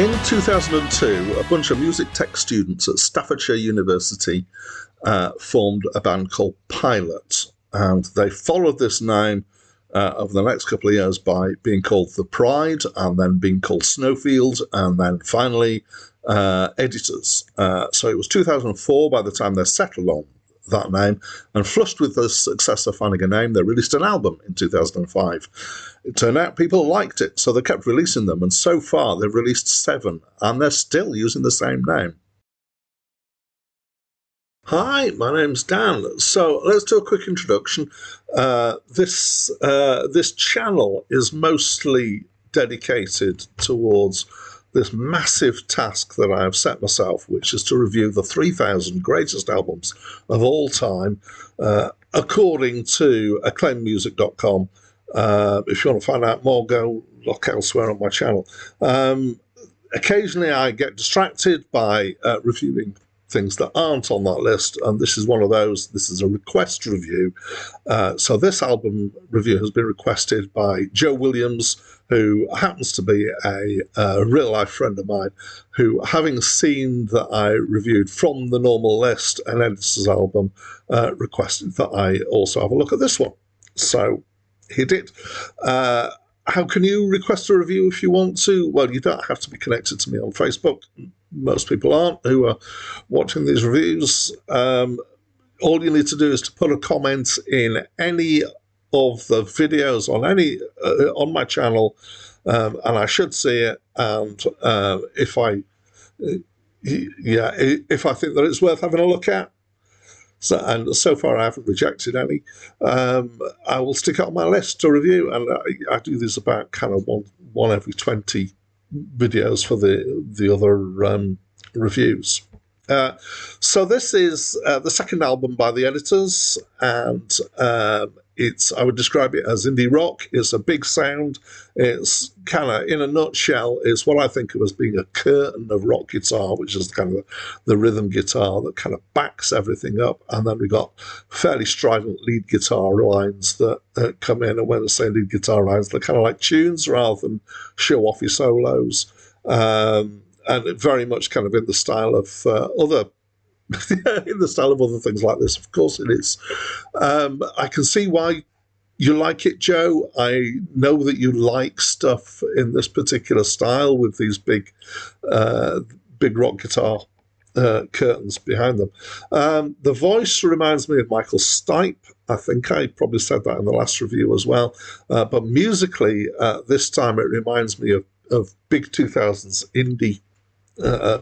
In 2002, a bunch of music tech students at Staffordshire University formed a band called Pilot, and they followed this name over the next couple of years by being called The Pride, and then being called Snowfield, and then finally Editors. So it was 2004 by the time they settled on that name, and flushed with the success of finding a name, they released an album in 2005. It turned out people liked it, so they kept releasing them, and so far they've released 7, and they're still using the same name. Hi, my name's Dan. So let's do a quick introduction. This channel is mostly dedicated towards this massive task that I have set myself, which is to review the 3,000 greatest albums of all time, according to acclaimedmusic.com. If you want to find out more, go look elsewhere on my channel. Occasionally I get distracted by reviewing things that aren't on that list, and this is one of those. This is a request review. So this album review has been requested by Joe Williams, who happens to be a real-life friend of mine, who, having seen that I reviewed From the Normal List, an Editors album, requested that I also have a look at this one. So he did. How can you request a review if you want to? Well, you don't have to be connected to me on Facebook. Most people aren't who are watching these reviews. All you need to do is to put a comment in any of the videos on my channel, and I should see it. And if I think that it's worth having a look at, so far I haven't rejected any, I will stick it on my list to review, and I do this about kind of one every 20 videos for the other reviews. So this is the second album by the Editors, and I would describe it as indie rock. It's a big sound. It's kind of, in a nutshell, it's what I think of as being a curtain of rock guitar, which is kind of the rhythm guitar that kind of backs everything up. And then we got fairly strident lead guitar lines that come in. And when I say lead guitar lines, they're kind of like tunes rather than show-offy solos. And very much kind of in the style of other things like this. Of course it is. I can see why you like it, Joe. I know that you like stuff in this particular style with these big rock guitar curtains behind them. The voice reminds me of Michael Stipe. I think I probably said that in the last review as well. But musically, this time it reminds me of big 2000s indie.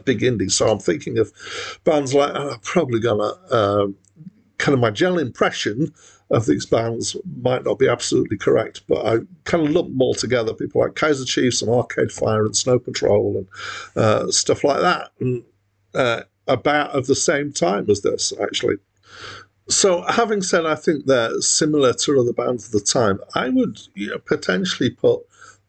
Big indie. So I'm thinking of bands like, I'm probably gonna kind of, my general impression of these bands might not be absolutely correct, but I kind of lump them all together. People like Kaiser Chiefs and Arcade Fire and Snow Patrol and stuff like that, and about of the same time as this, actually. So having said I think they're similar to other bands of the time, I would potentially put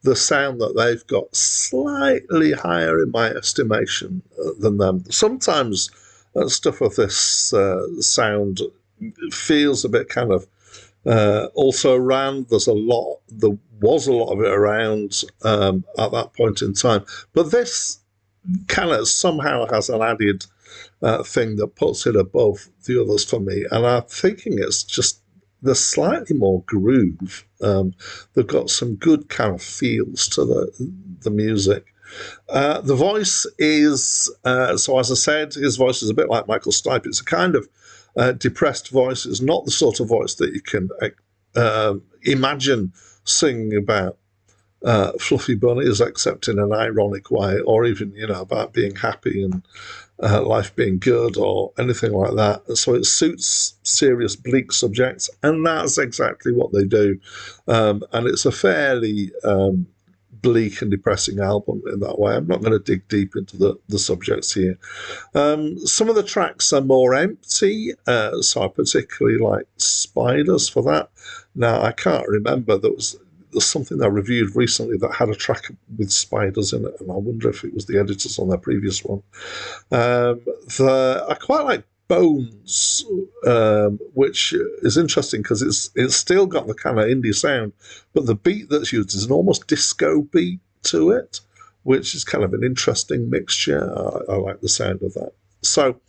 the sound that they've got slightly higher in my estimation than them. Sometimes stuff of this sound feels a bit kind of also around. There was a lot of it around at that point in time. But this kind of somehow has an added thing that puts it above the others for me. And I'm thinking it's just there's slightly more groove. They've got some good kind of feels to the music. The voice is, so as I said, his voice is a bit like Michael Stipe. It's a kind of depressed voice. It's not the sort of voice that you can imagine singing about fluffy bunnies, except in an ironic way, or even, about being happy and life being good or anything like that. So it suits serious, bleak subjects, and that's exactly what they do. And it's a fairly bleak and depressing album in that way. I'm not going to dig deep into the subjects here. Some of the tracks are more empty, so I particularly like Spiders for that. Now, I can't remember, there's something I reviewed recently that had a track with spiders in it, and I wonder if it was the Editors on their previous one. I quite like Bones, which is interesting because it's still got the kind of indie sound, but the beat that's used is an almost disco beat to it, which is kind of an interesting mixture. I like the sound of that. So,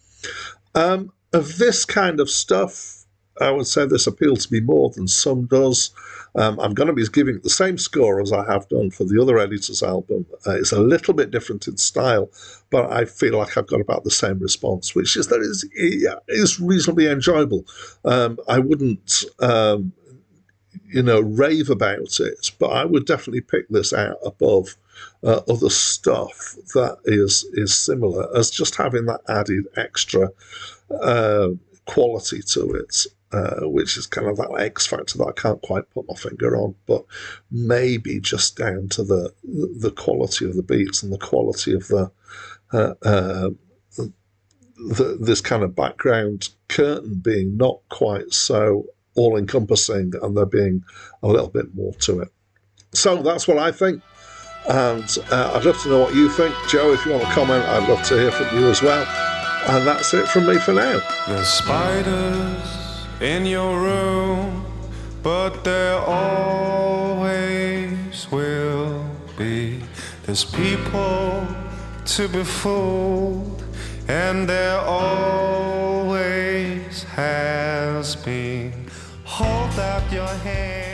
of this kind of stuff, I would say this appeals to me more than some does. I'm going to be giving it the same score as I have done for the other Editors album. It's a little bit different in style, but I feel like I've got about the same response, which is that it is reasonably enjoyable. I wouldn't, rave about it, but I would definitely pick this out above other stuff that is similar, as just having that added extra quality to it, which is kind of that X factor that I can't quite put my finger on, but maybe just down to the quality of the beats and the quality of this kind of background curtain being not quite so all-encompassing, and there being a little bit more to it. So that's what I think, and I'd love to know what you think. Joe, if you want to comment, I'd love to hear from you as well. And that's it from me for now. There's spiders in your room, but there always will be. There's people to be fooled, and there always has been. Hold out your hand.